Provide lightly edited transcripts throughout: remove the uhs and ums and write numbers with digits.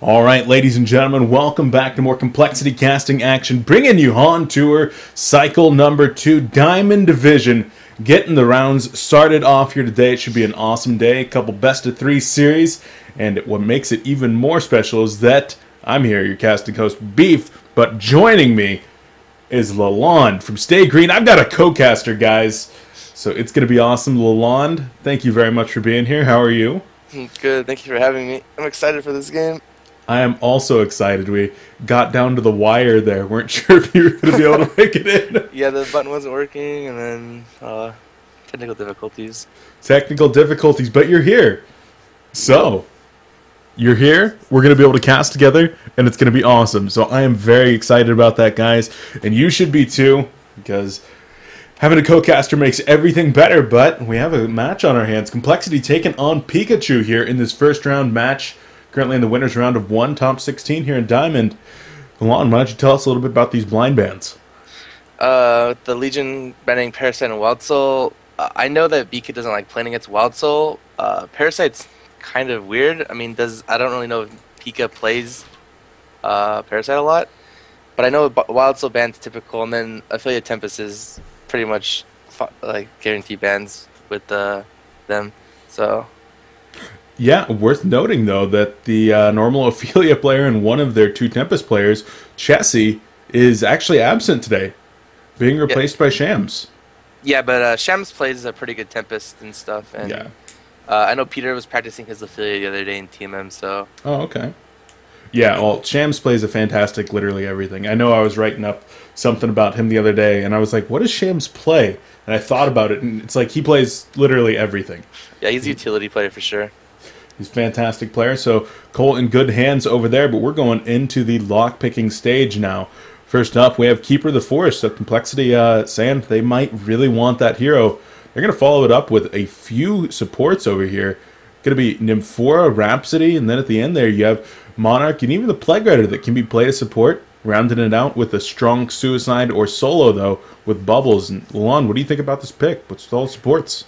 All right, ladies and gentlemen, welcome back to more complexity casting action, bringing you HoN Tour cycle number 2, Diamond Division. Getting the rounds started off here today. It should be an awesome day. A couple best of 3 series, and what makes it even more special is that I'm here, your casting host Beef, but joining me is Lalond from Stay Green. I've got a co-caster, guys, so it's going to be awesome. Lalond, thank you very much for being here. How are you? Good, thank you for having me. I'm excited for this game. I am also excited. We got down to the wire there. Weren't sure if you were going to be able to make it in. Yeah, the button wasn't working, and then technical difficulties. Technical difficulties, but you're here. So, you're here. We're going to be able to cast together, and it's going to be awesome. So I am very excited about that, guys. And you should be too, because having a co-caster makes everything better. But we have a match on our hands. Complexity taking on Pikachu here in this first round match. Currently in the winner's round of 1, top 16 here in Diamond. Lalond, why don't you tell us a little bit about these blind bans? The Legion banning Parasite and Wild Soul. I know that Pika doesn't like playing against Wild Soul. Parasite's kind of weird. I mean, I don't really know if Pika plays Parasite a lot, but I know Wild Soul bans typical, and then Affiliate Tempest is pretty much like guaranteed bans with them. So. Yeah, worth noting, though, that the normal Ophelia player and one of their 2 Tempest players, Chessie, is actually absent today, being replaced by Shams. Yeah, but Shams plays a pretty good Tempest and stuff. And, yeah. I know Peter was practicing his Ophelia the other day in TMM, so... Oh, okay. Yeah, well, Shams plays a fantastic literally everything. I know I was writing up something about him the other day, and I was like, what does Shams play? And I thought about it, and it's like he plays literally everything. Yeah, he's a utility player for sure. He's a fantastic player, so coL in good hands over there, but we're going into the lock-picking stage now. First up, we have Keeper of the Forest, so Complexity saying they might really want that hero. They're going to follow it up with a few supports over here. Going to be Nymphora, Rhapsody, and then at the end there you have Monarch, and even the Plague Rider that can be played as support, rounding it out with a strong Suicide or Solo, though, with Bubbles. And Lalond, what do you think about this pick? What's all the supports?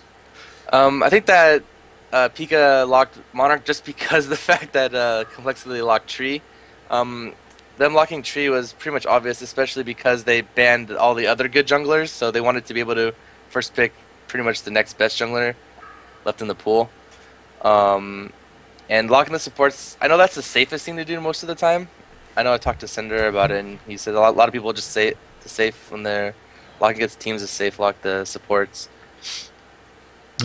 I think that Pika locked Monarch just because of the fact that Complexity locked Tree. Them locking Tree was pretty much obvious, especially because they banned all the other good junglers, so they wanted to be able to first pick pretty much the next best jungler left in the pool. And locking the supports, I know that's the safest thing to do most of the time. I know I talked to Cinder about it, and he said a lot of people just say the safe when they're locking against teams is safe lock the supports.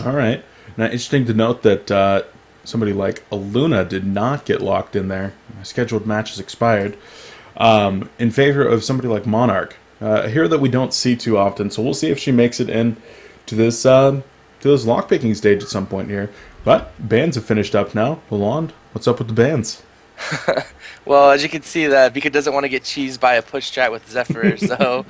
All right. Now, interesting to note that somebody like Aluna did not get locked in there. My scheduled match has expired. In favor of somebody like Monarch, a hero that we don't see too often. So we'll see if she makes it in to this lockpicking stage at some point here. But bans have finished up now. Lalond, what's up with the bans? Well, as you can see, that Pika doesn't want to get cheesed by a push strat with Zephyr, so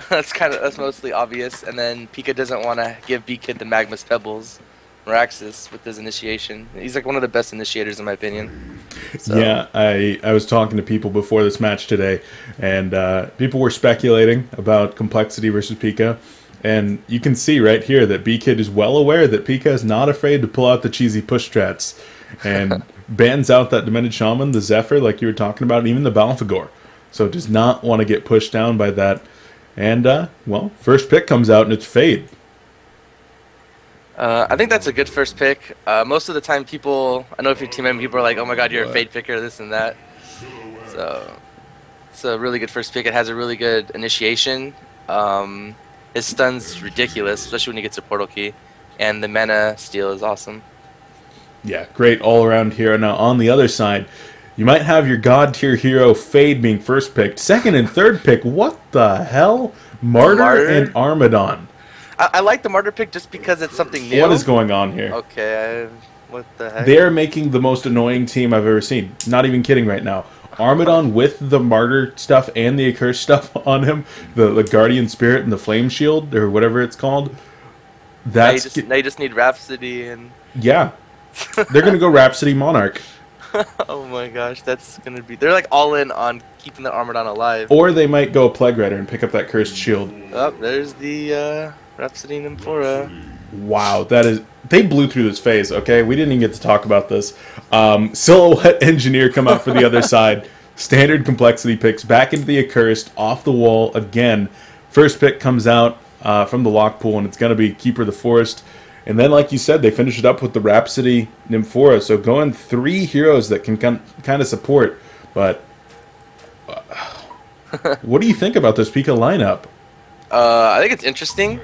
that's mostly obvious. And then Pika doesn't want to give Pika the Magma's Pebbles. Meraxis with his initiation. He's like one of the best initiators in my opinion. So. Yeah, I was talking to people before this match today, and people were speculating about Complexity versus Pika, and you can see right here that B-Kid is well aware that Pika is not afraid to pull out the cheesy push strats, and bans out that Demented Shaman, the Zephyr, like you were talking about, and even the Balfagor. So does not want to get pushed down by that. And, well, first pick comes out, and it's Fade. I think that's a good first pick. Most of the time I know if you're team member, people are like, oh my god, you're a Fade picker, this and that. So, it's a really good first pick. It has a really good initiation. His stun's ridiculous, especially when he gets a portal key. And the mana steal is awesome. Yeah, great all around here. Now, on the other side, you might have your god tier hero Fade being first picked. Second and third pick, what the hell? Martyr and Armadon. I like the Martyr pick just because it's something new. What is going on here? Okay, what the heck? They're making the most annoying team I've ever seen. Not even kidding right now. Armadon with the Martyr stuff and the Accursed stuff on him, the Guardian Spirit and the Flame Shield, or whatever it's called. That's now you just need Rhapsody and... Yeah. They're going to go Rhapsody Monarch. Oh my gosh, that's going to be... They're like all in on keeping the Armadon alive. Or they might go Plague Rider and pick up that Cursed Shield. Oh, there's the... Rhapsody Nymphora. Wow, that is... They blew through this phase, okay? We didn't even get to talk about this. Silhouette Engineer come out for the other side. Standard complexity picks back into the Accursed, off the wall again. First pick comes out from the lock pool, and it's going to be Keeper the Forest. And then, like you said, they finish it up with the Rhapsody Nymphora. So going 3 heroes that can kind of support. But what do you think about this Pika lineup? I think it's interesting.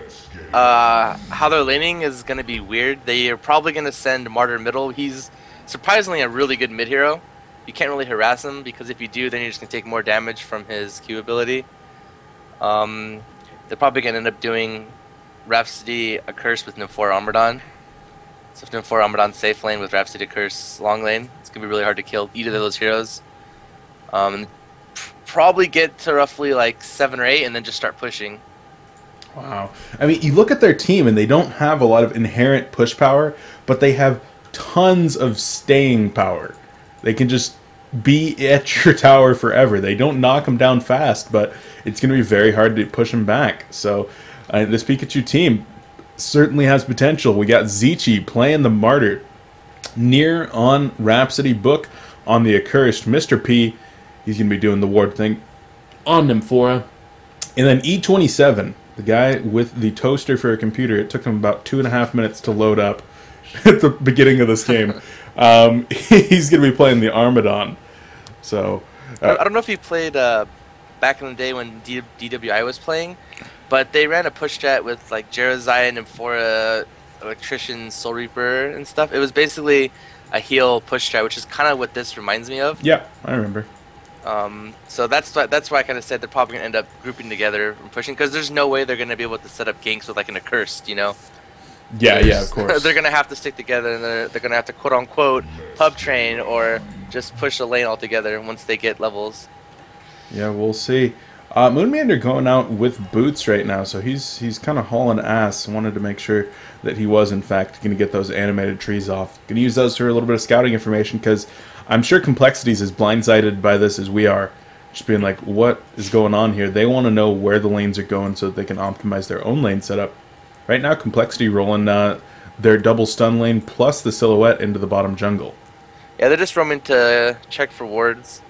How they're laning is going to be weird. They are probably going to send Martyr middle. He's surprisingly a really good mid hero. You can't really harass him, because if you do, then you're just going to take more damage from his Q ability. They're probably going to end up doing Rhapsody a curse with Nymphora Armadon. So if Nymphora Armadon safe lane with Rhapsody curse long lane, it's going to be really hard to kill either of those heroes. Probably get to roughly like 7 or 8 and then just start pushing. Wow. I mean, you look at their team and they don't have a lot of inherent push power, but they have tons of staying power. They can just be at your tower forever. They don't knock them down fast, but it's going to be very hard to push them back. So this Pikachu team certainly has potential. We got Zichi playing the Martyr. Near on Rhapsody, Book on the Accursed. Mr. P, he's going to be doing the ward thing on Nymphora. And then E27, the guy with the toaster for a computer, it took him about 2.5 minutes to load up at the beginning of this game. He's going to be playing the Armadon. So I don't know if he played back in the day when DWI was playing, but they ran a push strat with like Jerazai, Nymphora, Electrician, Soul Reaper, and stuff. It was basically a heal push strat, which is kind of what this reminds me of. Yeah, I remember. So that's why I kind of said they're probably going to end up grouping together and pushing, because there's no way they're going to be able to set up ganks with like an Accursed, you know? Yeah, of course. They're going to have to stick together, and they're going to have to quote-unquote pub train or just push the lane altogether once they get levels. Yeah, we'll see. Moonmander going out with boots right now, so he's kind of hauling ass. Wanted to make sure that he was, in fact, going to get those animated trees off. Going to use those for a little bit of scouting information, because I'm sure Complexities is blindsided by this as we are. Just being like, what is going on here? They want to know where the lanes are going so that they can optimize their own lane setup. Right now, Complexity rolling their double stun lane plus the Silhouette into the bottom jungle. Yeah, they're just roaming to check for wards.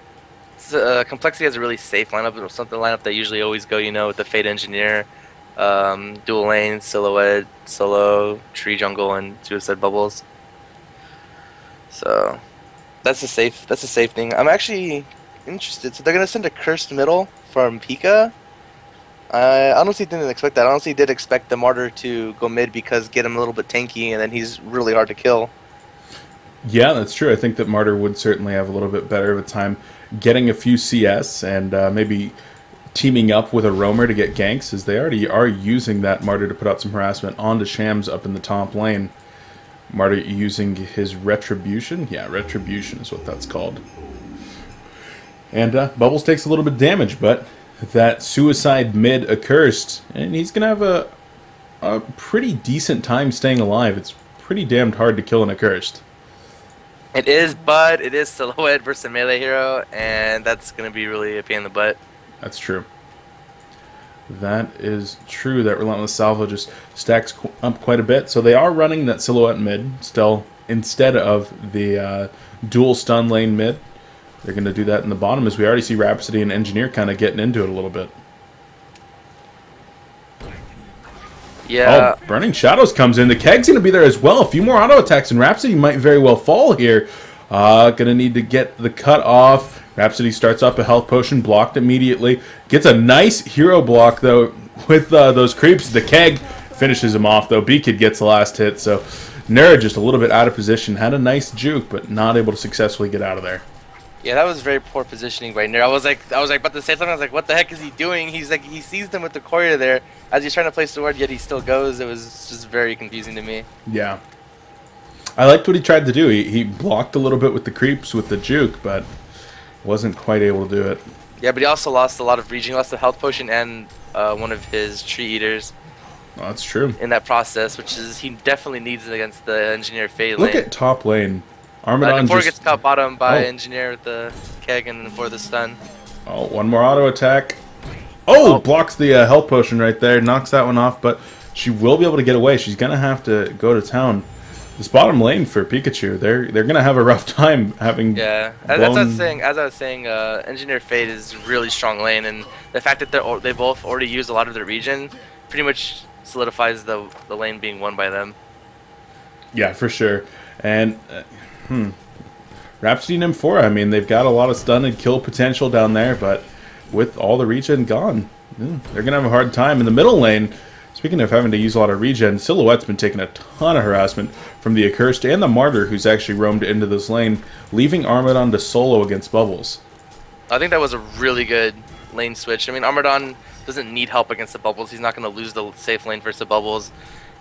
Complexity has a really safe lineup. It's something lineup they usually always go, you know, with the Fate Engineer, dual lane, Silhouette, solo, tree jungle, and suicide bubbles. So that's a safe thing. I'm actually interested. So they're gonna send a cursed middle from Pika. I honestly didn't expect that. I honestly did expect the Martyr to go mid, because get him a little bit tanky, and then he's really hard to kill. Yeah, that's true. I think that Martyr would certainly have a little bit better of a time getting a few CS and maybe teaming up with a roamer to get ganks, as they already are using that Martyr to put out some harassment onto Shams up in the top lane. Martyr using his Retribution. Yeah, Retribution is what that's called. And Bubbles takes a little bit of damage, but that suicide mid Accursed, and he's going to have a pretty decent time staying alive. It's pretty damned hard to kill an Accursed. It is, but it is Silhouette versus a melee hero, and that's going to be really a pain in the butt. That's true. That is true. That Relentless Salvo just stacks up quite a bit. So they are running that Silhouette mid still instead of the dual stun lane mid. They're going to do that in the bottom, as we already see Rhapsody and Engineer kind of getting into it a little bit. Yeah. Oh, Burning Shadows comes in. The Keg's going to be there as well. A few more auto attacks, and Rhapsody might very well fall here. Going to need to get the cut off. Rhapsody starts up a health potion, blocked immediately. Gets a nice hero block, though, with those creeps. The Keg finishes him off, though. B-Kid gets the last hit, so Nerd just a little bit out of position. Had a nice juke, but not able to successfully get out of there. Yeah, that was very poor positioning by Nerd. I was like about to say something. I was like, what the heck is he doing? He's like, he sees them with the courier there as he's trying to place the ward, yet he still goes. It was just very confusing to me. Yeah. I liked what he tried to do. He blocked a little bit with the creeps with the juke, but wasn't quite able to do it. Yeah, but he also lost a lot of regen. He lost the health potion and one of his tree eaters. Oh, that's true. In that process, which is he definitely needs it against the Engineer Fade lane. Look at top lane. Armadon before just gets caught bottom by Engineer with the Keg and before the stun. Oh, one more auto attack. Oh, blocks the health potion right there. Knocks that one off, but she will be able to get away. She's going to have to go to town. This bottom lane for Pikachu, they're going to have a rough time having. Yeah, that's what I was saying. As I was saying, Engineer Fate is really strong lane, and the fact that they both already use a lot of their regen pretty much solidifies the lane being won by them. Yeah, for sure. And Rhapsody and Nymphora, I mean, they've got a lot of stun and kill potential down there, but with all the regen gone, they're going to have a hard time. In the middle lane, speaking of having to use a lot of regen, Silhouette's been taking a ton of harassment from the Accursed and the Martyr, who's actually roamed into this lane, leaving Armadon to solo against Bubbles. I think that was a really good lane switch. I mean, Armadon doesn't need help against the Bubbles. He's not going to lose the safe lane versus the Bubbles.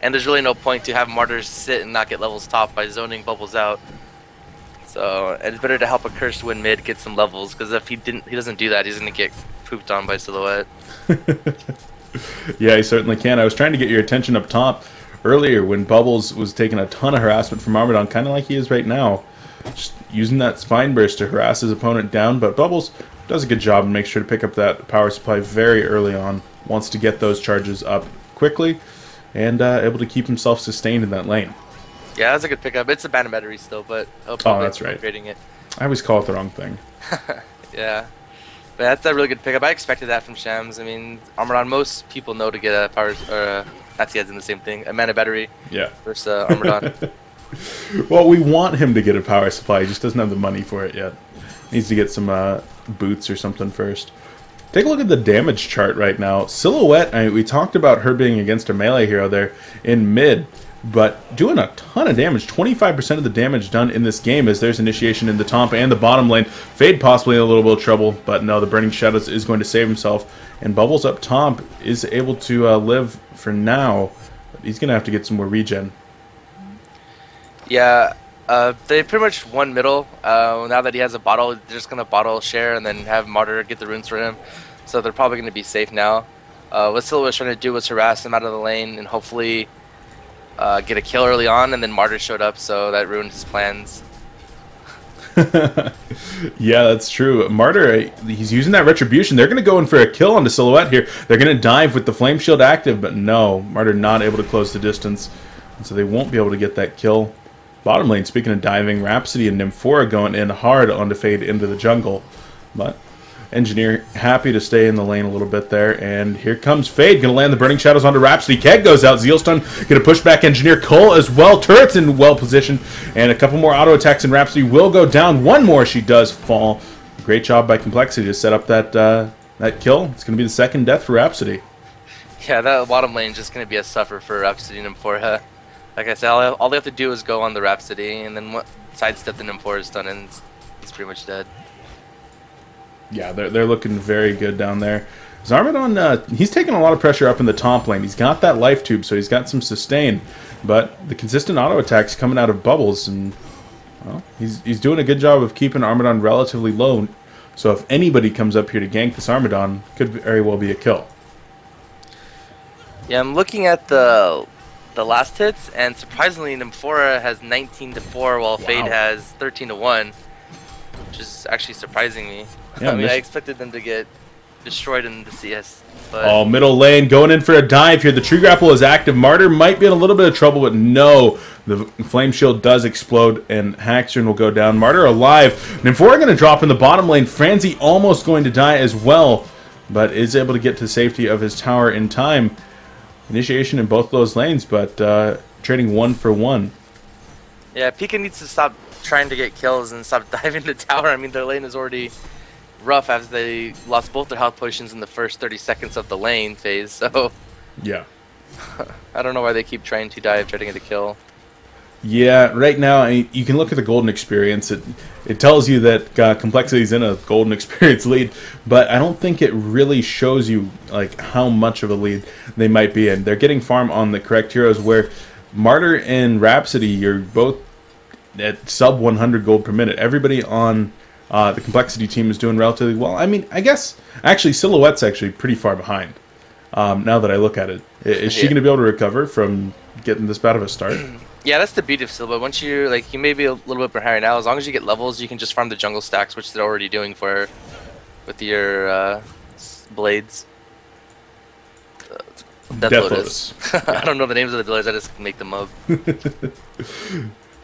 And there's really no point to have Martyrs sit and not get levels top by zoning Bubbles out. So it's better to help Accursed win mid, get some levels, because if he doesn't do that, he's going to get pooped on by Silhouette. Yeah, he certainly can. I was trying to get your attention up top earlier when Bubbles was taking a ton of harassment from Armadon, kind of like he is right now. Just using that Spine Burst to harass his opponent down, but Bubbles does a good job and makes sure to pick up that power supply very early on. Wants to get those charges up quickly and able to keep himself sustained in that lane. Yeah, that's a good pickup. It's a Banner Battery still, but probably that's right. upgrading it. I always call it the wrong thing. Yeah. But that's a really good pickup. I expected that from Shams. I mean, Armadon, most people know to get a power, or that's in the same thing, a Mana Battery versus Armadon. Well, we want him to get a power supply. He just doesn't have the money for it yet. Needs to get some boots or something first. Take a look at the damage chart right now. Silhouette, I mean, we talked about her being against a melee hero there in mid, but doing a ton of damage. 25% of the damage done in this game as there's initiation in the top and the bottom lane. Fade possibly in a little bit of trouble, but no, the Burning Shadows is going to save himself. And Bubbles up top is able to live for now. But he's going to have to get some more regen. Yeah, they pretty much won middle. Now that he has a bottle, they're just going to bottle share and then have Martyr get the runes for him. So they're probably going to be safe now. What Silhouette was trying to do was harass him out of the lane and hopefully get a kill early on, and then Martyr showed up, so that ruined his plans. Yeah, that's true. Martyr, he's using that Retribution. They're going to go in for a kill onto Silhouette here. They're going to dive with the Flame Shield active, but no, Martyr not able to close the distance, and so they won't be able to get that kill. Bottom lane, speaking of diving, Rhapsody and Nymphora going in hard onto Fade into the jungle, but Engineer happy to stay in the lane a little bit there, and here comes Fade, going to land the Burning Shadows onto Rhapsody. Keg goes out, Zealstun going to push back Engineer. coL as well, turrets in well positioned, and a couple more auto attacks, and Rhapsody will go down. One more, she does fall. Great job by Complexity to set up that that kill. It's going to be the second death for Rhapsody. Yeah, that bottom lane is just going to be a suffer for Rhapsody and Nymphora. Like I said, all they have to do is go on the Rhapsody, and then sidestep the Nymphora is done, and he's pretty much dead. Yeah, they're looking very good down there. Zarmadon, he's taking a lot of pressure up in the top lane. He's got that life tube, so he's got some sustain. But the consistent auto attacks coming out of Bubbles, and well, he's doing a good job of keeping Armadon relatively low. So if anybody comes up here to gank this Armadon, could very well be a kill. Yeah, I'm looking at the last hits, and surprisingly, Nymphora has 19-4, while Fade has 13-1, which is actually surprising me. Yeah, I mean, I expected them to get destroyed in the CS. But oh, middle lane going in for a dive here. The tree grapple is active. Martyr might be in a little bit of trouble, but no. The flame shield does explode, and Haxorn will go down. Martyr alive. Nymphora going to drop in the bottom lane. Franzi almost going to die as well, but is able to get to safety of his tower in time. Initiation in both those lanes, but trading 1 for 1. Yeah, Pika needs to stop trying to get kills and stop diving the tower. I mean, their lane is already rough as they lost both their health potions in the first 30 seconds of the lane phase, so yeah. I don't know why they keep trying to dive, trying to get a kill. Yeah, right now, I mean, you can look at the golden experience. It tells you that Complexity's in a golden experience lead, but I don't think it really shows you like how much of a lead they might be in. They're getting farm on the correct heroes, where Martyr and Rhapsody, you're both at sub 100 gold per minute. Everybody on the Complexity team is doing relatively well. I mean, I guess actually Silhouette's actually pretty far behind. Now that I look at it, is she going to be able to recover from getting this bad of a start? Yeah, that's the beauty of Silhouette. Once you you may be a little bit behind now. As long as you get levels, you can just farm the jungle stacks, which they're already doing for with your blades. Death Death Lotus. I don't know the names of the abilities, I just make them up.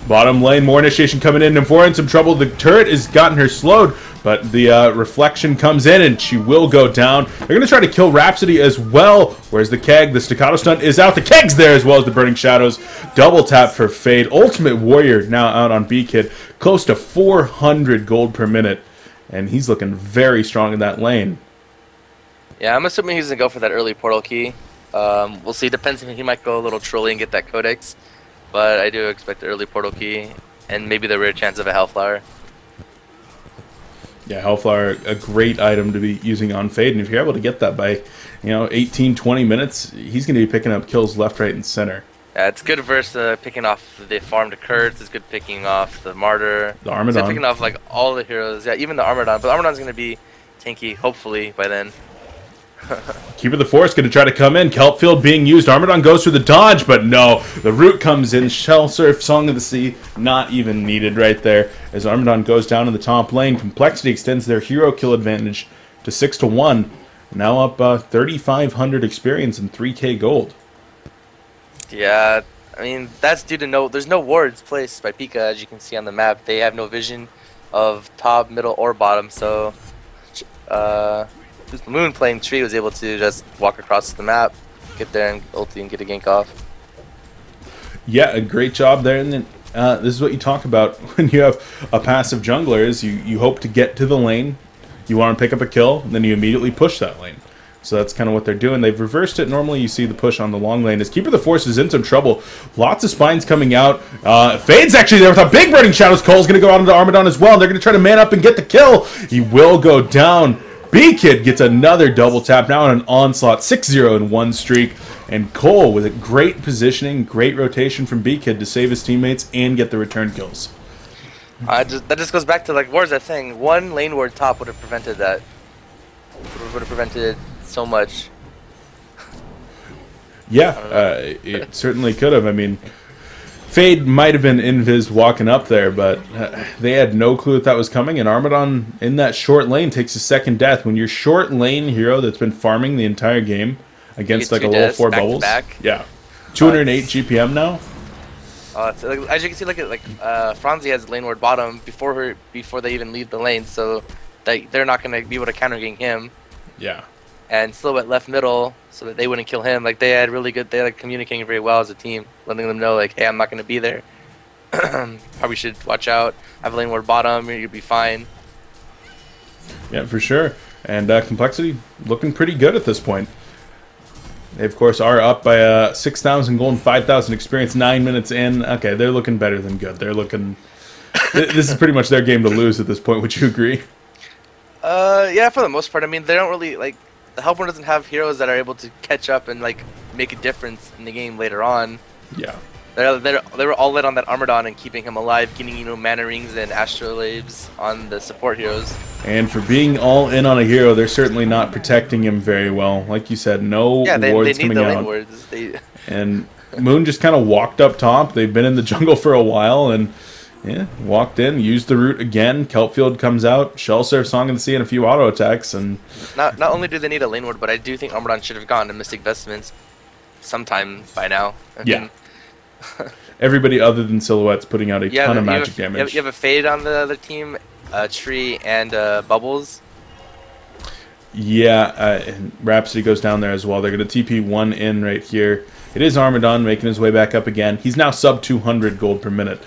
Bottom lane, more initiation coming in. Nymphoria in some trouble. The turret has gotten her slowed, but the reflection comes in, and she will go down. They're going to try to kill Rhapsody as well. Where's the keg? The staccato stunt is out. The keg's there as well as the burning shadows. Double tap for Fade. Ultimate Warrior now out on B-Kid. Close to 400 gold per minute, and he's looking very strong in that lane. Yeah, I'm assuming he's going to go for that early portal key. We'll see. Depends if he might go a little trolly and get that codex. But I do expect the early portal key and maybe the rare chance of a Hellflower. Yeah, Hellflower, a great item to be using on Fade. And if you're able to get that by, 18, 20 minutes, he's going to be picking up kills left, right, and center. Yeah, it's good versus picking off the farmed Kurtz. It's good picking off the Martyr. The Armadon. It's good picking off like all the heroes. Yeah, even the Armadon. But Armadon's going to be tanky, hopefully, by then. Keeper of the Forest going to try to come in. Kelpfield being used. Armadon goes through the dodge, but no. The root comes in. Shell Surf, Song of the Sea, not even needed right there. As Armadon goes down in the top lane, Complexity extends their hero kill advantage to 6-1. Now up 3,500 experience and 3k gold. Yeah, I mean, that's due to there's no wards placed by Pika, as you can see on the map. They have no vision of top, middle, or bottom, so Moon playing Tree was able to just walk across the map, get there and ulti and get a gank off. Yeah, a great job there. And then this is what you talk about when you have a passive jungler is you hope to get to the lane, you want to pick up a kill, and then you immediately push that lane. So that's kind of what they're doing. They've reversed it. Normally you see the push on the long lane. As Keeper of the Force is in some trouble. Lots of spines coming out. Fade's actually there with a big burning shadows. coL's going to go out into Armadon as well. They're going to try to man up and get the kill. He will go down. B-Kid gets another double tap now on an onslaught, 6-0 in one streak. And coL with a great positioning, great rotation from B-Kid to save his teammates and get the return kills. That just goes back to, like, what was that saying? One lane ward top would have prevented that. Would have prevented so much. Yeah, it certainly could have. I mean, Fade might have been invised walking up there, but they had no clue that was coming, and Armadon in that short lane takes a second death. When your short lane hero that's been farming the entire game against like a level 4 bubbles. Yeah. 208 GPM now. As you can see, look at Franzi has lane ward bottom before they even leave the lane, so they're not going to be able to counter gank him. Yeah. And Silhouette left middle so that they wouldn't kill him. Like, they had communicating very well as a team, letting them know, like, hey, I'm not going to be there. Probably should watch out. Have a lane ward bottom, you'll be fine. Yeah, for sure. And Complexity looking pretty good at this point. They, of course, are up by 6,000 gold and 5,000 experience, 9 minutes in. Okay, they're looking better than good. They're looking... This is pretty much their game to lose at this point. Would you agree? Yeah, for the most part. I mean, they don't really, like... The Hellborn doesn't have heroes that are able to catch up and, like, make a difference in the game later on. Yeah. They were all in on that Armadon and keeping him alive, getting, mana rings and astrolabes on the support heroes. And for being all in on a hero, they're certainly not protecting him very well. Like you said, no wards coming out. Yeah, they need the lane wards. And Moon just kind of walked up top. They've been in the jungle for a while, and yeah, walked in, used the root again. Kelpfield comes out, Shell Surf, Song of the Sea, and a few auto attacks. And not only do they need a lane ward, but I do think Armadon should have gone to Mystic Vestments sometime by now. Yeah. Everybody other than Silhouette's putting out a ton of magic damage. You have a Fade on the other team, Tree, and Bubbles. Yeah, and Rhapsody goes down there as well. They're going to TP one in right here. It is Armadon making his way back up again. He's now sub 200 gold per minute.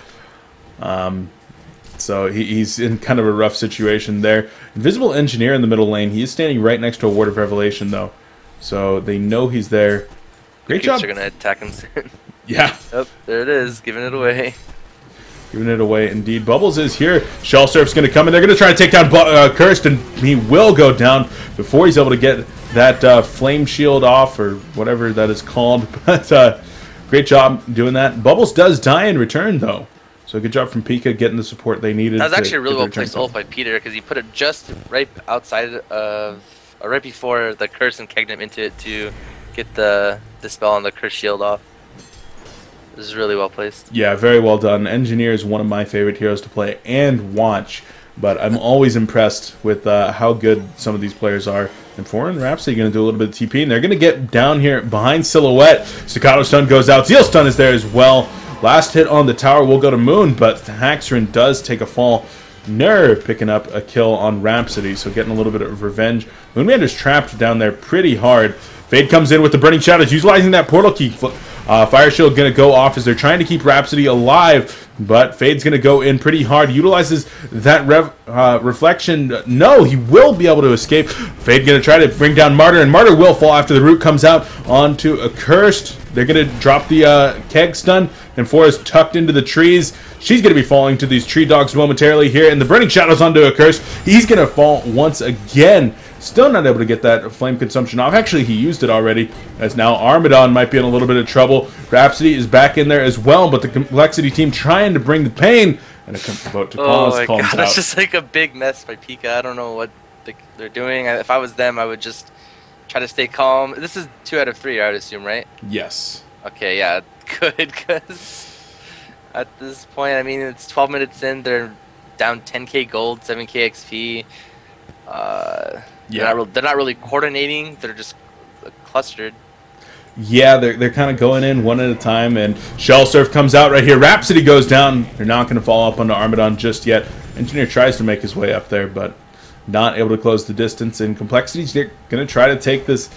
So he's in kind of a rough situation there. Invisible Engineer in the middle lane. He is standing right next to a Ward of Revelation, though. So they know he's there. Great job. They're going to attack him soon. Yeah. Oh, there it is. Giving it away. Giving it away, indeed. Bubbles is here. Shell Surf's going to come in. They're going to try to take down Cursed, and he will go down before he's able to get that flame shield off, or whatever that is called. But great job doing that. Bubbles does die in return, though. So good job from Pika getting the support they needed. That was actually a really well placed ult by Peter, because he put it just right outside of, or right before the Curse and kegged him into it to get the spell on the Curse shield off. This is really well placed. Yeah, very well done. Engineer is one of my favorite heroes to play and watch, but I'm always impressed with how good some of these players are. And Foreign Rhapsody going to do a little bit of TP, and they're going to get down here behind Silhouette. Staccato Stun goes out. Zeal Stun is there as well. Last hit on the tower will go to Moon, but Haxrin does take a fall. Nerve picking up a kill on Rhapsody, so getting a little bit of revenge. Moonmander's trapped down there pretty hard. Fade comes in with the Burning Shadows, utilizing that portal key. Fire Shield going to go off as they're trying to keep Rhapsody alive, but Fade's going to go in pretty hard. Utilizes that reflection. No, he will be able to escape. Fade going to try to bring down Martyr, and Martyr will fall after the root comes out onto Accursed. They're going to drop the keg stun, and Forrest tucked into the trees. She's going to be falling to these tree dogs momentarily here, and the Burning Shadows onto Accursed. He's going to fall once again. Still not able to get that flame consumption off. Actually, he used it already, as now Armadon might be in a little bit of trouble. Rhapsody is back in there as well, but the Complexity team trying to bring the pain. And a vote to pause. Oh my god, that's just like a big mess by Pika. I don't know what they're doing. If I was them, I would just try to stay calm. This is 2 out of 3, I would assume, right? Yes. Okay, yeah, good, because at this point, I mean, it's 12 minutes in, they're down 10k gold, 7k XP. Yeah. They're not really coordinating. They're just clustered. Yeah, they're kind of going in one at a time, and Shell Surf comes out right here. Rhapsody goes down. They're not going to fall up onto Armadon just yet. Engineer tries to make his way up there, but not able to close the distance. And Complexity's they're going to try to take this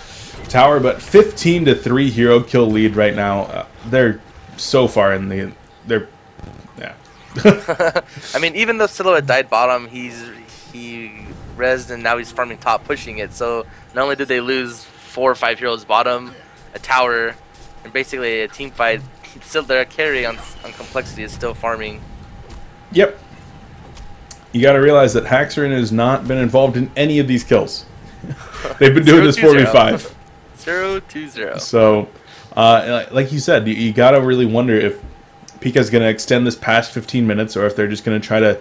tower, but 15-3 hero kill lead right now. They're so far in the... Yeah. I mean, even though Silhouette died bottom, he rezzed and now he's farming top, pushing it. So not only did they lose 4 or 5 heroes bottom, a tower, and basically a team fight, still their carry on Complexity is still farming. Yep. You got to realize that Haxrin has not been involved in any of these kills. They've been doing this 4v5. 0-2-0. So, like you said, you got to really wonder if Pika's going to extend this past 15 minutes or if they're just going to try to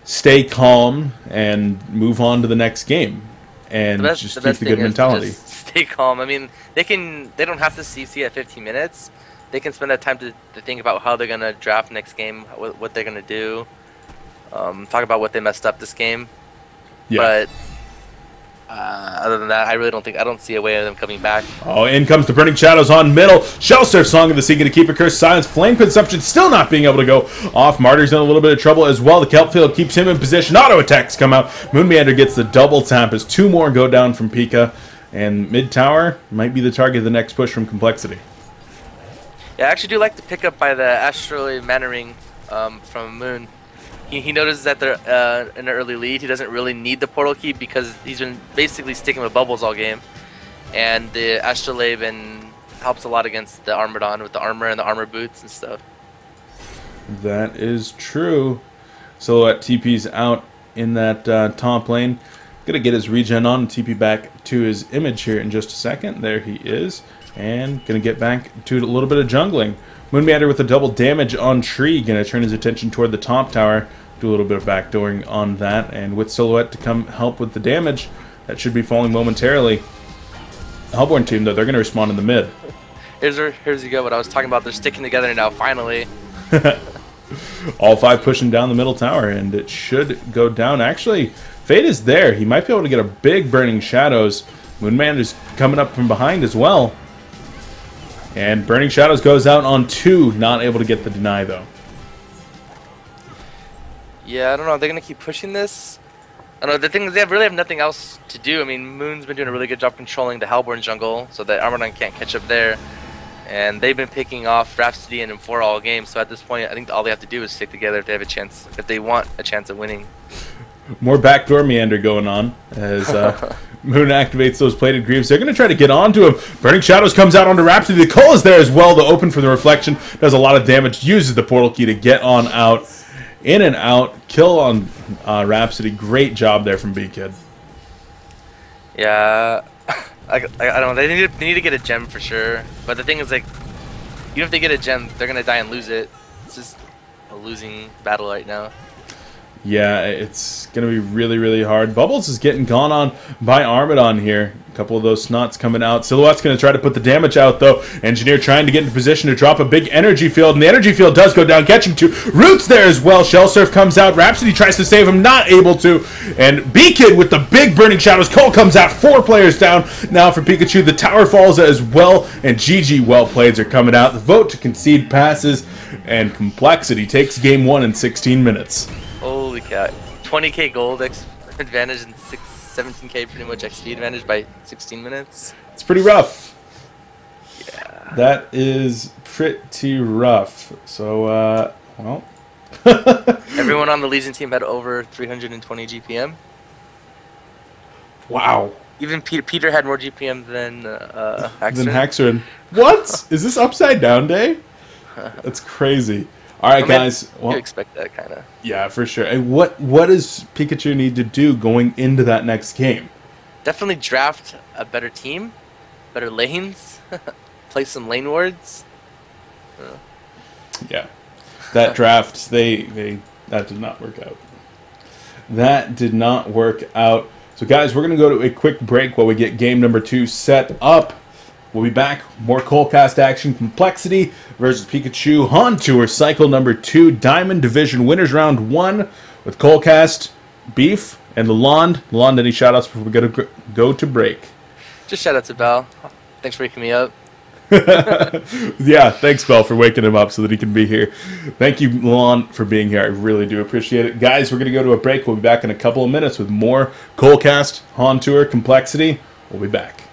stay calm and move on to the next game and just keep the good mentality. Stay calm. I mean, they don't have to CC at 15 minutes. They can spend that time to think about how they're gonna draft next game, what they're gonna do. Talk about what they messed up this game. Yeah. But other than that, I don't see a way of them coming back. Oh, in comes the Burning Shadows on middle. Shell Surf, Song of the Sea, going to keep a curse silence. Flame consumption still not being able to go off. Martyr's in a little bit of trouble as well. The Kelp Field keeps him in position. Auto attacks come out. Moonmeander gets the double tap as 2 more go down from Pika. And mid tower might be the target of the next push from Complexity. Yeah, I actually do like the pickup by the Astrolabe Mana Ring from Moon. He notices that they're in an early lead. He doesn't really need the portal key because he's been basically sticking with bubbles all game. And the Astrolabe helps a lot against the Armadon with the armor and the armor boots and stuff. That is true. Silhouette TP's out in that top lane. Gonna get his regen on and TP back to his image here in just a second. There he is. And gonna get back to a little bit of jungling. Moonmeander with a double damage on Tree, gonna turn his attention toward the top tower, do a little bit of backdooring on that, and with Silhouette to come help with the damage, that should be falling momentarily. The Hellborn team, though, they're gonna respond in the mid. Here's you go, what I was talking about, they're sticking together now, finally. All 5 pushing down the middle tower, and it should go down. Actually, Fade is there. He might be able to get a big Burning Shadows. Moonman is coming up from behind as well. And Burning Shadows goes out on 2, not able to get the deny, though. Yeah, I don't know. They're going to keep pushing this. I don't know. The thing is, they really have nothing else to do. I mean, Moon's been doing a really good job controlling the Hellborn jungle, so that Armadon can't catch up there. And they've been picking off Rhapsody and M4 all game, so at this point, I think all they have to do is stick together if they have a chance, if they want a chance at winning. More backdoor meander going on as Moon activates those plated greaves. They're going to try to get onto him. Burning Shadows comes out onto Rhapsody. The coL is there as well to open for the reflection. Does a lot of damage. Uses the portal key to get on out. In and out. Kill on Rhapsody. Great job there from B-Kid. Yeah. I don't know. They need to get a gem for sure. But the thing is, like, even if they get a gem, they're going to die and lose it. It's just a losing battle right now. Yeah, it's going to be really, really hard. Bubbles is getting gone on by Armadon here. A couple of those snots coming out. Silhouette's going to try to put the damage out, though. Engineer trying to get into position to drop a big energy field, and the energy field does go down, catching two. Roots there as well. Shell Surf comes out. Rhapsody tries to save him, not able to. And B-Kid with the big burning shadows. coL comes out, 4 players down now for Pikachu. The tower falls as well, and GG well plays are coming out. The vote to concede passes, and Complexity takes game 1 in 16 minutes. Holy cow. 20k gold advantage and 17k pretty much XP advantage by 16 minutes. It's pretty rough. Yeah. That is pretty rough. So, well. Everyone on the Legion team had over 320 GPM. Wow. Even Peter had more GPM than Haxer. Than Haxer. What? Is this upside down day? That's crazy. All right, guys. Well, you expect that kind of. Yeah, for sure. And what does Pikachu need to do going into that next game? Definitely draft a better team, better lanes, play some lane wards. Yeah, that draft that did not work out. That did not work out. So, guys, we're gonna go to a quick break while we get game number 2 set up. We'll be back. More coLcast action. Complexity versus Pikachu. HoN Tour cycle number 2. Diamond Division winners round 1 with coLcast, Beef, and Lalond. Lalond, any shout-outs before we go to break? Just shout out to Bell. Thanks for waking me up. Yeah, thanks, Bell, for waking him up so that he can be here. Thank you, Lalond, for being here. I really do appreciate it. Guys, we're going to go to a break. We'll be back in a couple of minutes with more coLcast, HoN Tour, Complexity. We'll be back.